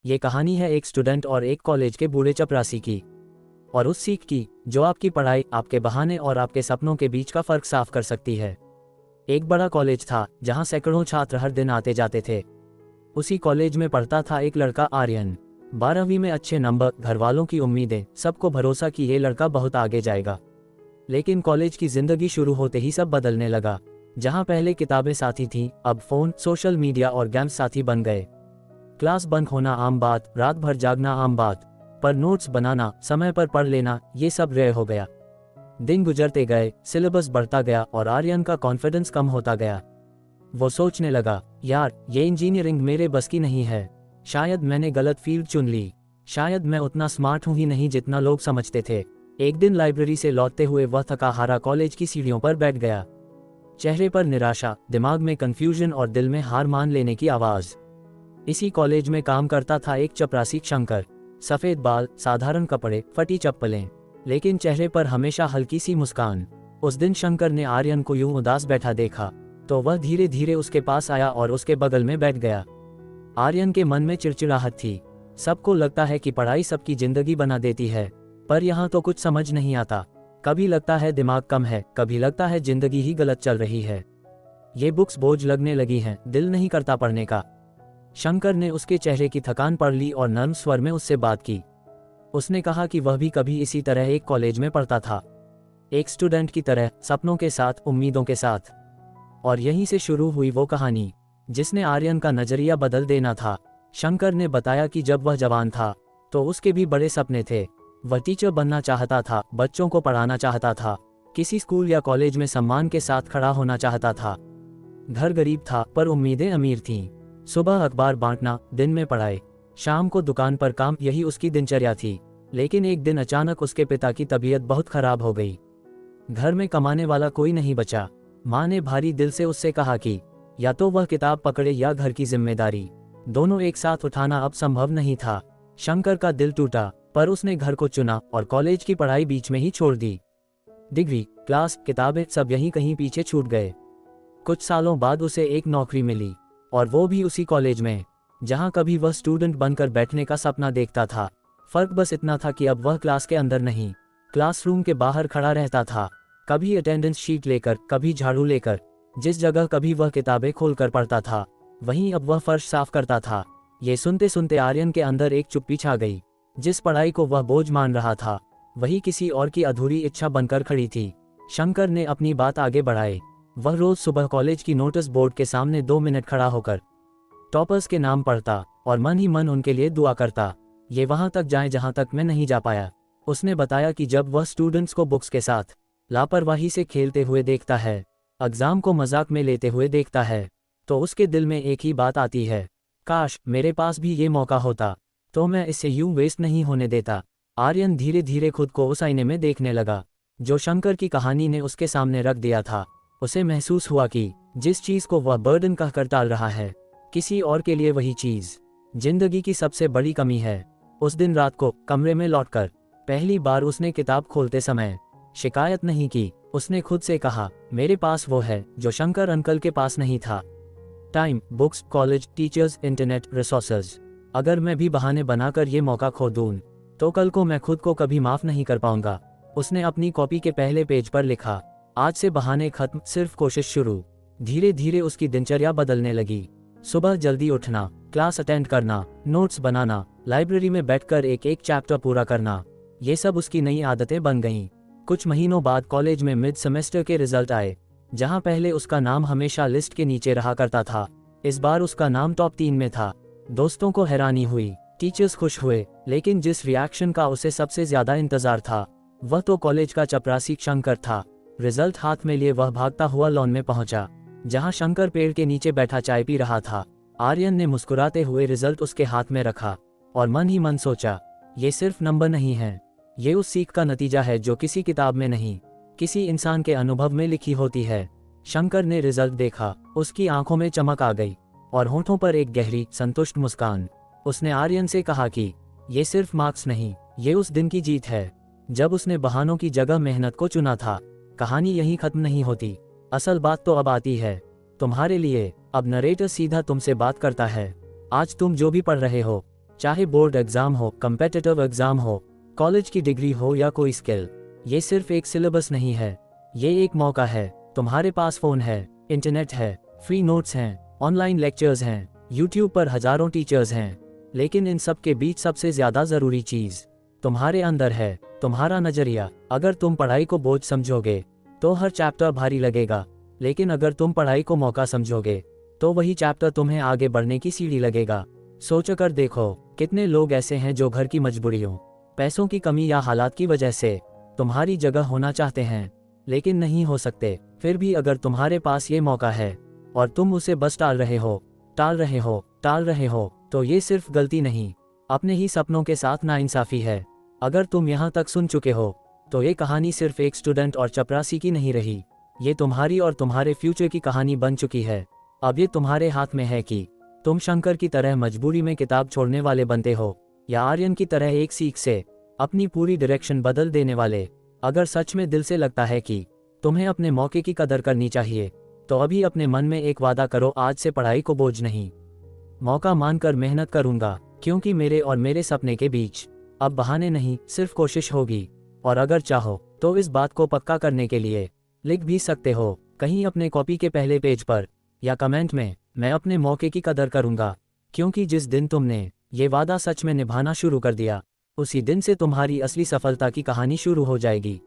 ये कहानी है एक स्टूडेंट और एक कॉलेज के बूढ़े चपरासी की, और उस सीख की जो आपकी पढ़ाई, आपके बहाने और आपके सपनों के बीच का फर्क साफ कर सकती है। एक बड़ा कॉलेज था जहां सैकड़ों छात्र हर दिन आते जाते थे। उसी कॉलेज में पढ़ता था एक लड़का आर्यन। 12वीं में अच्छे नंबर, घर वालों की उम्मीदें, सबको भरोसा कि ये लड़का बहुत आगे जाएगा। लेकिन कॉलेज की जिंदगी शुरू होते ही सब बदलने लगा। जहां पहले किताबें साथी थीं, अब फोन, सोशल मीडिया और गेम्स साथी बन गए। क्लास बंक होना आम बात, रात भर जागना आम बात, पर नोट्स बनाना, समय पर पढ़ लेना, ये सब रेयर हो गया। दिन गुजरते गए, सिलेबस बढ़ता गया और आर्यन का कॉन्फिडेंस कम होता गया। वो सोचने लगा, यार ये इंजीनियरिंग मेरे बस की नहीं है। शायद मैंने गलत फील्ड चुन ली। शायद मैं उतना स्मार्ट हूं ही नहीं जितना लोग समझते थे। एक दिन लाइब्रेरी से लौटते हुए वह थका हारा कॉलेज की सीढ़ियों पर बैठ गया। चेहरे पर निराशा, दिमाग में कंफ्यूजन और दिल में हार मान लेने की आवाज। इसी कॉलेज में काम करता था एक चपरासी शंकर। सफेद बाल, साधारण कपड़े, फटी चप्पलें, लेकिन चेहरे पर हमेशा हल्की सी मुस्कान। उस दिन शंकर ने आर्यन को यूं उदास बैठा देखा तो वह धीरे धीरे उसके पास आया और उसके बगल में बैठ गया। आर्यन के मन में चिड़चिड़ाहट थी। सबको लगता है कि पढ़ाई सबकी जिंदगी बना देती है, पर यहाँ तो कुछ समझ नहीं आता। कभी लगता है दिमाग कम है, कभी लगता है जिंदगी ही गलत चल रही है। ये बुक्स बोझ लगने लगी हैं, दिल नहीं करता पढ़ने का। शंकर ने उसके चेहरे की थकान पढ़ ली और नर्म स्वर में उससे बात की। उसने कहा कि वह भी कभी इसी तरह एक कॉलेज में पढ़ता था, एक स्टूडेंट की तरह, सपनों के साथ, उम्मीदों के साथ। और यहीं से शुरू हुई वो कहानी जिसने आर्यन का नजरिया बदल देना था। शंकर ने बताया कि जब वह जवान था तो उसके भी बड़े सपने थे। वह टीचर बनना चाहता था, बच्चों को पढ़ाना चाहता था, किसी स्कूल या कॉलेज में सम्मान के साथ खड़ा होना चाहता था। घर गरीब था पर उम्मीदें अमीर थीं। सुबह अखबार बांटना, दिन में पढ़ाई, शाम को दुकान पर काम, यही उसकी दिनचर्या थी। लेकिन एक दिन अचानक उसके पिता की तबीयत बहुत खराब हो गई। घर में कमाने वाला कोई नहीं बचा। माँ ने भारी दिल से उससे कहा कि या तो वह किताब पकड़े या घर की जिम्मेदारी। दोनों एक साथ उठाना अब संभव नहीं था। शंकर का दिल टूटा, पर उसने घर को चुना और कॉलेज की पढ़ाई बीच में ही छोड़ दी। डिग्री, क्लास, किताबें, सब यहीं कहीं पीछे छूट गए। कुछ सालों बाद उसे एक नौकरी मिली, और वो भी उसी कॉलेज में जहां कभी वह स्टूडेंट बनकर बैठने का सपना देखता था। फर्क बस इतना था कि अब वह क्लास के अंदर नहीं, क्लासरूम के बाहर खड़ा रहता था, कभी अटेंडेंस शीट लेकर, कभी झाड़ू लेकर। जिस जगह कभी वह किताबें खोलकर पढ़ता था, वहीं अब वह फर्श साफ करता था। ये सुनते सुनते आर्यन के अंदर एक चुप्पी छा गई। जिस पढ़ाई को वह बोझ मान रहा था, वही किसी और की अधूरी इच्छा बनकर खड़ी थी। शंकर ने अपनी बात आगे बढ़ाई। वह रोज सुबह कॉलेज की नोटिस बोर्ड के सामने 2 मिनट खड़ा होकर टॉपर्स के नाम पढ़ता और मन ही मन उनके लिए दुआ करता, ये वहां तक जाए जहां तक मैं नहीं जा पाया। उसने बताया कि जब वह स्टूडेंट्स को बुक्स के साथ लापरवाही से खेलते हुए देखता है, एग्जाम को मजाक में लेते हुए देखता है, तो उसके दिल में एक ही बात आती है, काश मेरे पास भी ये मौका होता तो मैं इसे यूं वेस्ट नहीं होने देता। आर्यन धीरे धीरे खुद को उस आईने में देखने लगा जो शंकर की कहानी ने उसके सामने रख दिया था। उसे महसूस हुआ कि जिस चीज को वह बर्डन कहकर टाल रहा है, किसी और के लिए वही चीज जिंदगी की सबसे बड़ी कमी है। उस दिन रात को कमरे में लौटकर पहली बार उसने किताब खोलते समय शिकायत नहीं की। उसने खुद से कहा, मेरे पास वो है जो शंकर अंकल के पास नहीं था। Time, books, college, teachers, internet, resources. अगर मैं भी बहाने बनाकर ये मौका खो दूं तो कल को मैं खुद को कभी माफ नहीं कर पाऊंगा। उसने अपनी कॉपी के पहले पेज पर लिखा, आज से बहाने खत्म, सिर्फ कोशिश शुरू। धीरे धीरे उसकी दिनचर्या बदलने लगी। सुबह जल्दी उठना, क्लास अटेंड करना, नोट्स बनाना, लाइब्रेरी में बैठकर एक एक चैप्टर पूरा करना, ये सब उसकी नई आदतें बन गईं। कुछ महीनों बाद कॉलेज में मिड सेमेस्टर के रिजल्ट आए। जहां पहले उसका नाम हमेशा लिस्ट के नीचे रहा करता था, इस बार उसका नाम टॉप 3 में था। दोस्तों को हैरानी हुई, टीचर्स खुश हुए, लेकिन जिस रिएक्शन का उसे सबसे ज्यादा इंतजार था, वह तो कॉलेज का चपरासी शंकर था। रिजल्ट हाथ में लिए वह भागता हुआ लॉन में पहुंचा, जहां शंकर पेड़ के नीचे बैठा चाय पी रहा था। आर्यन ने मुस्कुराते हुए रिजल्ट उसके हाथ में रखा और मन ही मन सोचा, ये सिर्फ नंबर नहीं है, ये उस सीख का नतीजा है जो किसी किताब में नहीं, किसी इंसान के अनुभव में लिखी होती है। शंकर ने रिजल्ट देखा, उसकी आंखों में चमक आ गई और होठों पर एक गहरी, संतुष्ट मुस्कान। उसने आर्यन से कहा कि ये सिर्फ मार्क्स नहीं, ये उस दिन की जीत है जब उसने बहानों की जगह मेहनत को चुना था। कहानी यहीं खत्म नहीं होती, असल बात तो अब आती है तुम्हारे लिए। अब नरेटर सीधा तुमसे बात करता है, आज तुम जो भी पढ़ रहे हो, चाहे बोर्ड एग्जाम हो, कम्पिटिटिव एग्जाम हो, कॉलेज की डिग्री हो या कोई स्किल, ये सिर्फ एक सिलेबस नहीं है, ये एक मौका है। तुम्हारे पास फोन है, इंटरनेट है, फ्री नोट्स हैं, ऑनलाइन लेक्चर्स हैं, यूट्यूब पर हजारों टीचर्स हैं, लेकिन इन सब के बीच सबसे ज्यादा जरूरी चीज तुम्हारे अंदर है, तुम्हारा नजरिया। अगर तुम पढ़ाई को बोझ समझोगे तो हर चैप्टर भारी लगेगा, लेकिन अगर तुम पढ़ाई को मौका समझोगे तो वही चैप्टर तुम्हें आगे बढ़ने की सीढ़ी लगेगा। सोच कर देखो, कितने लोग ऐसे हैं जो घर की मजबूरियों, पैसों की कमी या हालात की वजह से तुम्हारी जगह होना चाहते हैं, लेकिन नहीं हो सकते। फिर भी अगर तुम्हारे पास ये मौका है और तुम उसे बस टाल रहे हो, तो ये सिर्फ गलती नहीं, अपने ही सपनों के साथ नाइंसाफी है। अगर तुम यहाँ तक सुन चुके हो तो ये कहानी सिर्फ एक स्टूडेंट और चपरासी की नहीं रही, ये तुम्हारी और तुम्हारे फ्यूचर की कहानी बन चुकी है। अब ये तुम्हारे हाथ में है कि तुम शंकर की तरह मजबूरी में किताब छोड़ने वाले बनते हो, या आर्यन की तरह एक सीख से अपनी पूरी डायरेक्शन बदल देने वाले। अगर सच में दिल से लगता है कि तुम्हें अपने मौके की कदर करनी चाहिए, तो अभी अपने मन में एक वादा करो, आज से पढ़ाई को बोझ नहीं, मौका मानकर मेहनत करूंगा, क्योंकि मेरे और मेरे सपने के बीच अब बहाने नहीं, सिर्फ कोशिश होगी। और अगर चाहो तो इस बात को पक्का करने के लिए लिख भी सकते हो कहीं अपने कॉपी के पहले पेज पर या कमेंट में, मैं अपने मौके की कदर करूंगा, क्योंकि जिस दिन तुमने ये वादा सच में निभाना शुरू कर दिया, उसी दिन से तुम्हारी असली सफलता की कहानी शुरू हो जाएगी।